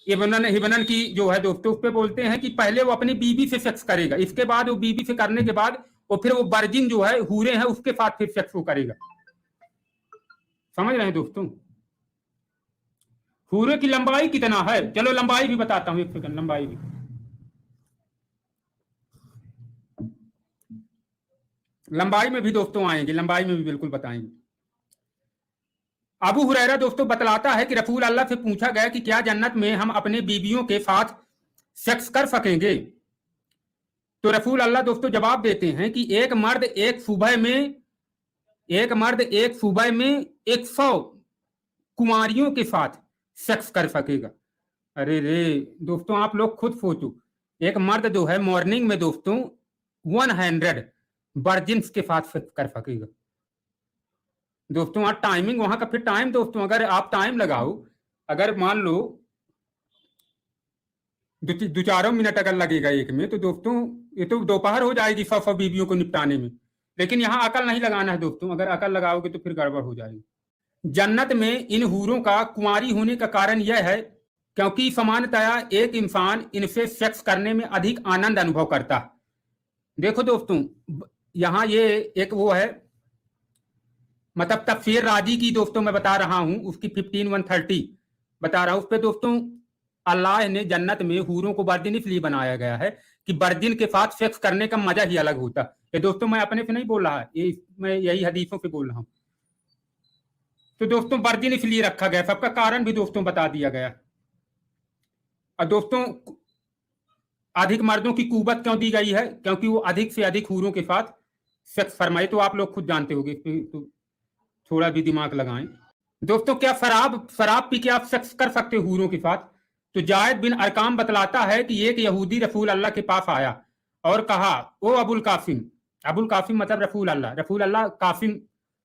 हिबनन की जो है दोस्तों, उस पे बोलते हैं कि पहले वो अपनी बीवी से सेक्स करेगा, इसके बाद वो बीवी से करने के बाद वो फिर वो वर्जिन जो है हूरे हैं उसके साथ फिर सेक्स वो करेगा। समझ रहे हैं दोस्तों? हूरे की लंबाई कितना है, चलो लंबाई भी बताता हूं, एक सेकंड, लंबाई भी लंबाई में भी दोस्तों आएंगे, लंबाई में भी बिल्कुल बताएंगे। अबू हुरैरा दोस्तों बतलाता है कि रसूल अल्लाह से पूछा गया कि क्या जन्नत में हम अपने बीवियों के साथ सेक्स कर सकेंगे? तो रसूल अल्लाह दोस्तों जवाब देते हैं कि एक मर्द एक सुबह में 100 कुमारियों के साथ सेक्स कर सकेगा। अरे रे दोस्तों, आप लोग खुद सोचो, एक मर्द जो है मॉर्निंग में दोस्तों 100 वर्जिन्स के साथ सेक्स कर सकेगा। दोस्तों आज टाइमिंग वहां का, फिर टाइम दोस्तों अगर आप टाइम लगाओ, अगर मान लो दो चारों मिनट अगर लगेगा एक में, तो दोस्तों ये तो दोपहर हो जाएगी 100 बीवियों को निपटाने में। लेकिन यहाँ अकल नहीं लगाना है दोस्तों, अगर अकल लगाओगे तो फिर गड़बड़ हो जाएगी। जन्नत में इन हूरों का कुंवारी होने का कारण यह है क्योंकि सामान्यतया एक इंसान इनसे सेक्स करने में अधिक आनंद अनुभव करता है। देखो दोस्तों, यहाँ ये एक वो है, मतलब तफसीर राजी की दोस्तों मैं बता रहा हूं, उसकी 15:130 बता रहा हूं। उस पर दोस्तों अल्लाह ने जन्नत में हूरों को वर्जिन इसलिए बनाया गया है कि वर्जिन के साथ सेक्स करने का मजा ही अलग होता है। ये दोस्तों मैं अपने से नहीं बोल रहा, ये मैं यही हदीसों से बोल रहा हूं। तो दोस्तों वर्जिन इसलिए रखा गया, सबका कारण भी दोस्तों बता दिया गया। और दोस्तों अधिक मर्दों की कुवत क्यों दी गई है? क्योंकि वो अधिक से अधिक हूरों के साथ सेक्स फरमाए। तो आप लोग खुद जानते होंगे, तो थोड़ा भी दिमाग लगाएं। दोस्तों क्या शराब पी के आप सेक्स कर सकते हो हूरों के साथ? तो जायद बिन अरकाम बतलाता है कि एक यहूदी रसूल अल्लाह के पास आया और कहा, ओ अबुल कासिम, अबुल कासिम मतलब रसूल अल्लाह कासिम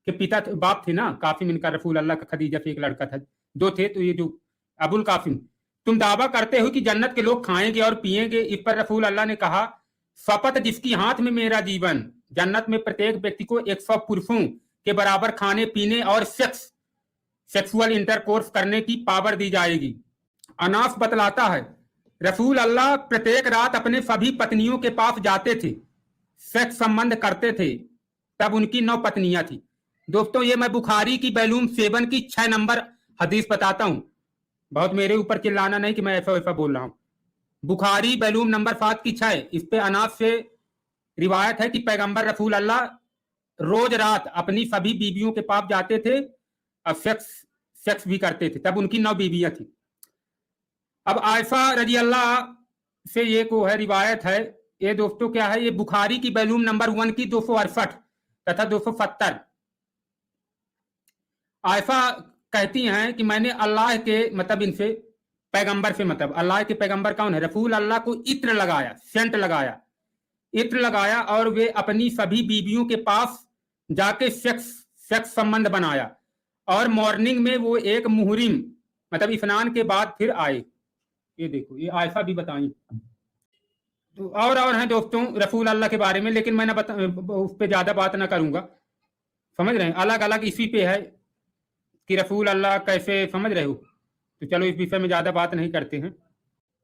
के पिता बाप थे ना, कासिम इनका रसूल अल्लाह का खदीजा से एक लड़का था, दो थे, तो ये जो अबुल कासिम, तुम दावा करते हो कि जन्नत के लोग खाएंगे और पिएंगे। इस पर रसूल अल्लाह ने कहा, शपथ जिसकी हाथ में मेरा जीवन, जन्नत में प्रत्येक व्यक्ति को 100 पुरुषों के बराबर खाने पीने और सेक्सुअल इंटरकोर्स करने की पावर दी जाएगी। अनास बतलाता है, रसूल अल्लाह प्रत्येक रात अपने सभी पत्नियों के पास जाते थे, सेक्स संबंध करते थे, तब उनकी 9 पत्नियां थी। दोस्तों ये मैं बुखारी की वॉल्यूम 7 की 6 नंबर हदीस बताता हूं, बहुत मेरे ऊपर चिल्लाना नहीं कि मैं ऐसा वैसा बोल रहा हूं। बुखारी वॉल्यूम नंबर 7 की 6, इस पे अनास से रिवायत है कि पैगंबर रसूल अल्लाह रोज रात अपनी सभी बीवियों के पास जाते थे और सेक्स भी करते थे, तब उनकी 9 बीवियां थी। अब आयशा रजी अल्लाह से ये को है रिवायत है, ये दोस्तों क्या है, ये बुखारी की वॉल्यूम नंबर 1 की 268 तथा 270। आयशा कहती हैं कि मैंने अल्लाह के, मतलब इनसे पैगंबर से, मतलब अल्लाह के पैगंबर कौन है, रसूल अल्लाह को इत्र लगाया, सेंट लगाया, इत्र लगाया और वे अपनी सभी बीवियों के पास जाके सेक्स संबंध बनाया और मॉर्निंग में वो एक मुहरिम, मतलब स्नान के बाद फिर आए। ये देखो ये आयशा भी बताई। तो और हैं दोस्तों रसूल अल्लाह के बारे में, लेकिन मैं ना उस पर ज्यादा बात ना करूंगा, समझ रहे हैं, अलग अलग इसी पे है कि रसूल अल्लाह कैसे, समझ रहे हो। तो चलो इस विषय में ज्यादा बात नहीं करते हैं।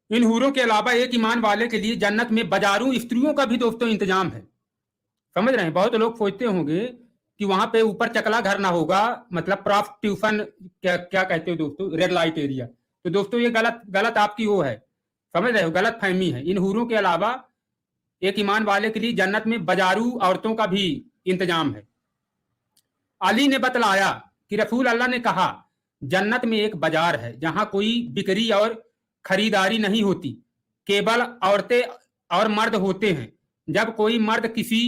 इन हूरों के अलावा एक ईमान वाले के लिए जन्नत में बाजारू स्त्रियों का भी दोस्तों इंतजाम है, समझ रहे हैं। बहुत लोग सोचते होंगे कि वहां पे ऊपर चकला घर ना होगा, मतलब प्रॉस्टिट्यूशन क्या कहते हो दोस्तों, रेड लाइट एरिया। तो दोस्तों ये गलत आपकी वो है, समझ रहे हो, गलत फहमी है। इन हूरों के अलावा एक ईमान वाले के लिए जन्नत में बाजारू औरतों का भी इंतजाम है। अली ने बतलाया कि रसूल अल्लाह ने कहा, जन्नत में एक बाजार है जहां कोई बिक्री और खरीदारी नहीं होती, केवल औरतें और मर्द होते हैं। जब कोई मर्द किसी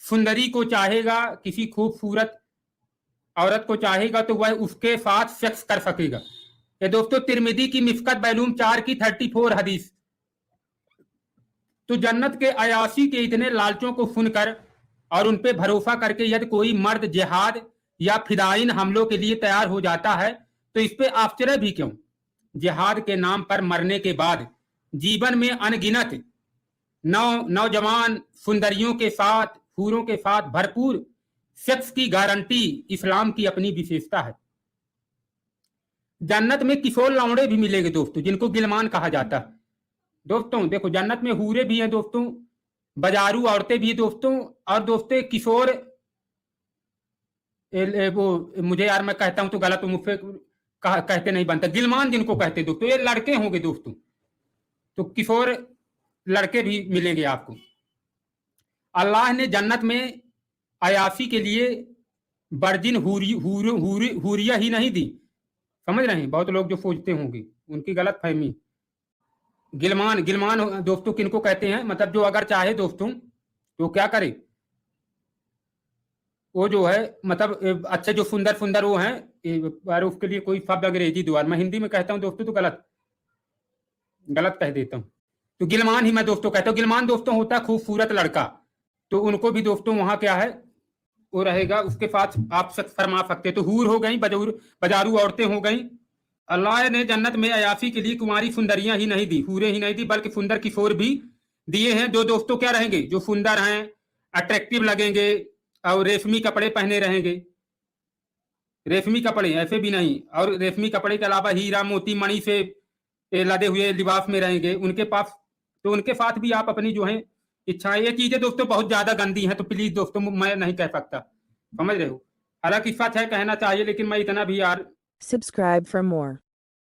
सुंदरी को चाहेगा, किसी खूबसूरत औरत को चाहेगा, तो वह उसके साथ सेक्स कर सकेगा। ये दोस्तों तिरमिदी की मिस्कत वॉल्यूम 4 की 34 हदीस। तो जन्नत के अयाशी के इतने लालचों को सुनकर और उन पे भरोसा करके यदि कोई मर्द जिहाद या फिदाइन हमलों के लिए तैयार हो जाता है, तो इस पे आश्चर्य भी क्यों। जिहाद के नाम पर मरने के बाद जीवन में अनगिनत नौजवान सुंदरियों के साथ, हूरों के साथ भरपूर सेक्स की गारंटी इस्लाम की अपनी विशेषता है। जन्नत में किशोर लौंडे भी मिलेंगे दोस्तों, जिनको गिलमान कहा जाता है। दोस्तों देखो, जन्नत में हूरे भी हैं दोस्तों, बाजारू औरतें भी हैं दोस्तों, और दोस्तों किशोर वो मुझे यार मैं कहता हूं तो गलत, मुझसे कहते नहीं बनता, गिलमान जिनको कहते हैं दोस्तों, ये लड़के होंगे दोस्तों। तो किशोर लड़के भी मिलेंगे आपको। अल्लाह ने जन्नत में अयासी के लिए वर्जिन हूरिया ही नहीं दी। समझ रहे हैं? बहुत लोग जो सोचते होंगे उनकी गलत फहमी। गिलमान गिलमान दोस्तों किनको कहते हैं? मतलब जो अगर चाहे दोस्तों तो क्या करे, वो जो है मतलब अच्छे जो सुंदर सुंदर वो हैं, और उसके लिए कोई शब्द अंग्रेजी द्वारा मैं हिंदी में कहता हूं दोस्तों तो गलत गलत कह देता हूं। तो गिलमान ही मैं दोस्तों कहता हूं। गिलमान दोस्तों होता है खूबसूरत लड़का, तो उनको भी दोस्तों वहां क्या है वो रहेगा, उसके साथ आप फरमा सकते। तो हूर हो गई, बाजारू औरतें हो गई। अल्लाह ने जन्नत में अयासी के लिए कुमारी सुंदरियां ही नहीं दी, हूरें ही नहीं दी, बल्कि सुंदर किशोर भी दिए हैं, जो दोस्तों क्या रहेंगे, जो सुंदर हैं, अट्रैक्टिव लगेंगे और रेशमी कपड़े पहने रहेंगे। रेशमी कपड़े ऐसे भी नहीं, और रेशमी कपड़े के अलावा हीरा मोती मणि से लदे हुए लिबास में रहेंगे उनके पास। तो उनके साथ भी आप अपनी जो है इच्छाएं, ये चीजें दोस्तों बहुत ज्यादा गंदी हैं, तो प्लीज दोस्तों मैं नहीं कह सकता, समझ रहे हो? हालांकि सच है, कहना चाहिए, लेकिन मैं इतना भी यार। Subscribe for more.